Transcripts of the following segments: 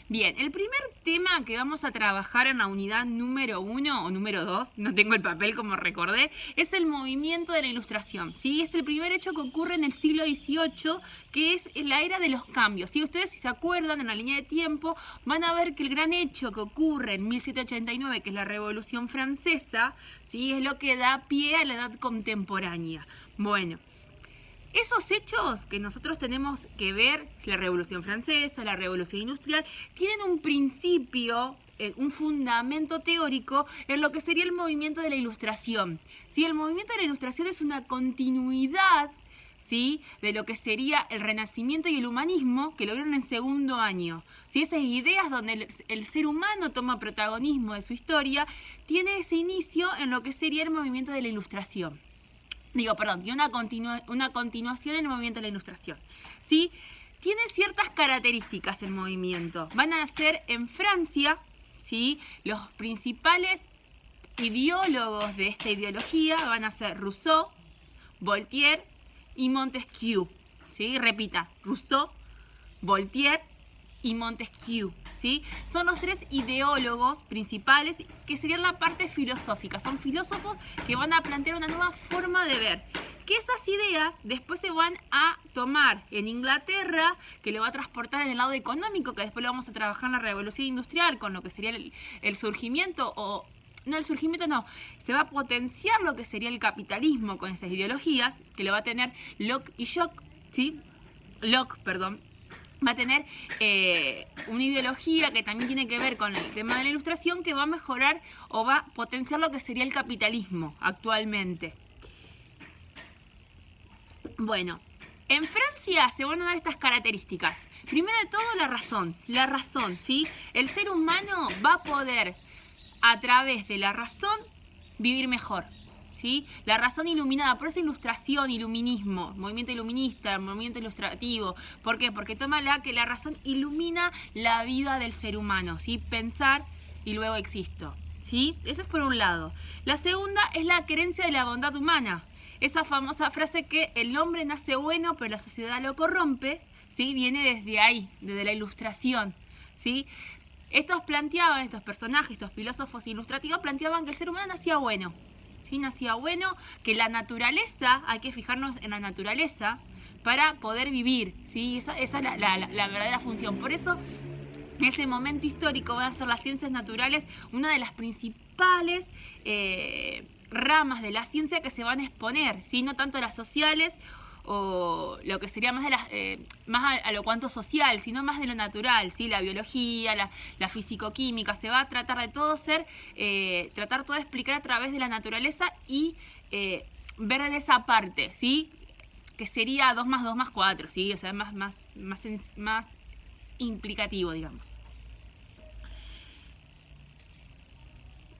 Bien, el primer tema que vamos a trabajar en la unidad número 1 o número 2, no tengo el papel como recordé, es el movimiento de la Ilustración. ¿Sí? Es el primer hecho que ocurre en el siglo XVIII, que es la era de los cambios. ¿Sí? Ustedes, si se acuerdan, en la línea de tiempo, van a ver que el gran hecho que ocurre en 1789, que es la Revolución Francesa, ¿sí? Es lo que da pie a la edad contemporánea. Bueno, esos hechos que nosotros tenemos que ver, la Revolución Francesa, la Revolución Industrial, tienen un principio, un fundamento teórico en lo que sería el movimiento de la Ilustración. ¿Sí? El movimiento de la Ilustración es una continuidad, ¿sí?, de lo que sería el Renacimiento y el humanismo, que lo vieron en segundo año. ¿Sí? Esas ideas donde el ser humano toma protagonismo de su historia, tiene ese inicio en lo que sería el movimiento de la Ilustración. Tiene una continuación en el movimiento de la Ilustración. ¿Sí? Tiene ciertas características el movimiento. Van a ser en Francia, ¿sí?, los principales ideólogos de esta ideología van a ser Rousseau, Voltaire y Montesquieu. ¿Sí? Repita, Rousseau, Voltaire y Montesquieu. ¿Sí? Son los tres ideólogos principales que serían la parte filosófica. Son filósofos que van a plantear una nueva forma de ver. Que esas ideas después se van a tomar en Inglaterra, que lo va a transportar en el lado económico, que después lo vamos a trabajar en la Revolución Industrial, con lo que sería el surgimiento o... No, el surgimiento no. Se va a potenciar lo que sería el capitalismo con esas ideologías, que lo va a tener Locke y Locke, ¿sí? Locke, perdón. Va a tener una ideología que también tiene que ver con el tema de la Ilustración, que va a mejorar o va a potenciar lo que sería el capitalismo actualmente. Bueno, en Francia se van a dar estas características. Primero de todo, la razón, ¿sí? El ser humano va a poder, a través de la razón, vivir mejor. ¿Sí? La razón iluminada, por eso Ilustración, iluminismo, movimiento iluminista, movimiento ilustrativo. ¿Por qué? Porque toma que la razón ilumina la vida del ser humano, ¿sí? Pensar y luego existo, ¿sí? Eso es por un lado. La segunda es la creencia de la bondad humana. Esa famosa frase que el hombre nace bueno, pero la sociedad lo corrompe, ¿sí? Viene desde ahí, desde la Ilustración, ¿sí? Estos personajes, estos filósofos ilustrativos planteaban que el ser humano nacía bueno. ¿Sí? Nacía bueno, que la naturaleza, hay que fijarnos en la naturaleza para poder vivir, ¿sí? Esa es la verdadera función. Por eso, en ese momento histórico van a ser las ciencias naturales una de las principales ramas de la ciencia que se van a exponer, ¿sí? No tanto las sociales o lo que sería más más a lo cuanto social, sino más de lo natural, ¿sí? La biología, la fisicoquímica, se va a tratar de todo tratar todo de explicar a través de la naturaleza y ver de esa parte, ¿sí? Que sería 2 más 2 más 4, ¿sí? O sea, más implicativo, digamos.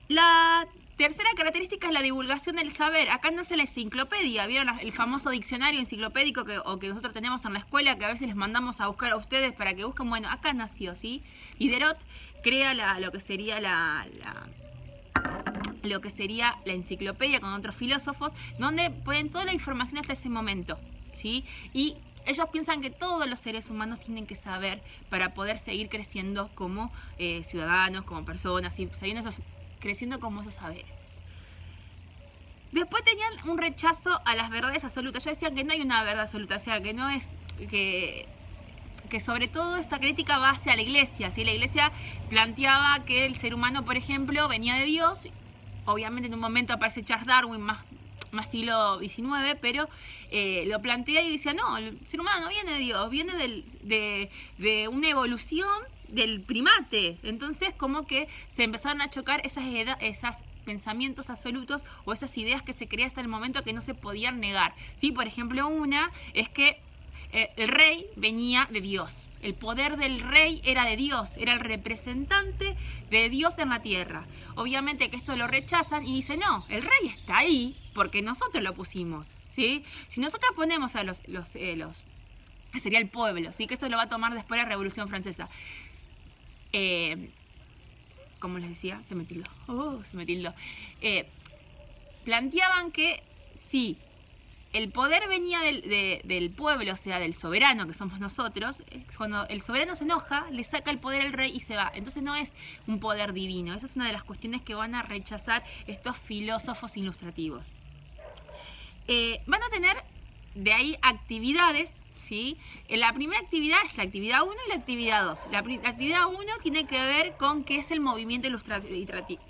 La tercera característica es la divulgación del saber. Acá nace la enciclopedia. ¿Vieron el famoso diccionario enciclopédico que nosotros tenemos en la escuela, que a veces les mandamos a buscar a ustedes para que busquen? Bueno, acá nació, ¿sí? Diderot crea lo que sería la enciclopedia con otros filósofos, donde ponen toda la información hasta ese momento, ¿sí? Y ellos piensan que todos los seres humanos tienen que saber para poder seguir creciendo como ciudadanos, como personas, ¿sí? Creciendo como esos saberes. Después tenían un rechazo a las verdades absolutas. Yo decía que no hay una verdad absoluta, o sea, que no es que sobre todo esta crítica va hacia la iglesia, ¿sí? La iglesia planteaba que el ser humano, por ejemplo, venía de Dios. Obviamente en un momento aparece Charles Darwin, más siglo XIX, pero lo plantea y decía, no, el ser humano no viene de Dios, viene de una evolución del primate. Entonces como que se empezaron a chocar esas pensamientos absolutos o esas ideas que se creían hasta el momento que no se podían negar, ¿sí? Por ejemplo, una es que el rey venía de Dios. El poder del rey era de Dios, era el representante de Dios en la tierra. Obviamente que esto lo rechazan y dicen, no, el rey está ahí porque nosotros lo pusimos, ¿sí? Si nosotros ponemos a los sería el pueblo, ¿sí? Que esto lo va a tomar después la Revolución Francesa. Como les decía, se me tildó. Planteaban que sí, el poder venía del pueblo, o sea, del soberano, que somos nosotros. Cuando el soberano se enoja, le saca el poder al rey y se va. Entonces no es un poder divino. Esa es una de las cuestiones que van a rechazar estos filósofos ilustrativos. Van a tener de ahí actividades, ¿sí? La primera actividad es la actividad 1 y la actividad 2. La actividad 1 tiene que ver con qué es el movimiento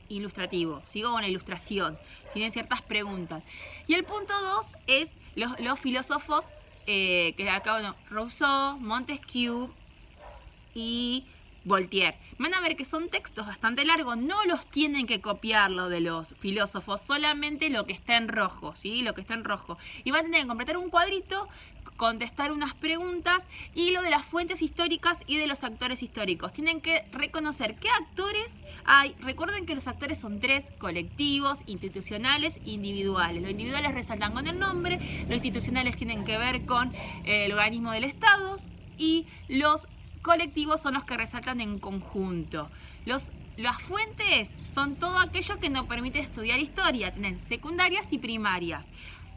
ilustrativo, ¿sí? Con la ilustración. Tienen ciertas preguntas. Y el punto 2 es los filósofos que acá, bueno, Rousseau, Montesquieu y Voltaire. Van a ver que son textos bastante largos, no los tienen que copiar lo de los filósofos, solamente lo que está en rojo, ¿sí? Lo que está en rojo. Y van a tener que completar un cuadrito, contestar unas preguntas y lo de las fuentes históricas y de los actores históricos. Tienen que reconocer qué actores hay. Recuerden que los actores son 3: colectivos, institucionales e individuales. Los individuales resaltan con el nombre, los institucionales tienen que ver con el organismo del Estado y los colectivos son los que resaltan en conjunto. Las fuentes son todo aquello que nos permite estudiar historia. Tienen secundarias y primarias.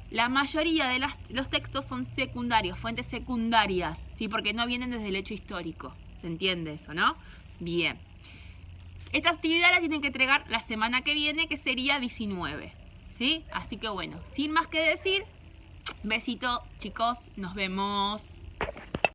La mayoría de los textos son secundarios, fuentes secundarias, ¿sí? Porque no vienen desde el hecho histórico. ¿Se entiende eso, no? Bien. Esta actividad la tienen que entregar la semana que viene, que sería 19. ¿Sí? Así que bueno, sin más que decir, besito, chicos, nos vemos.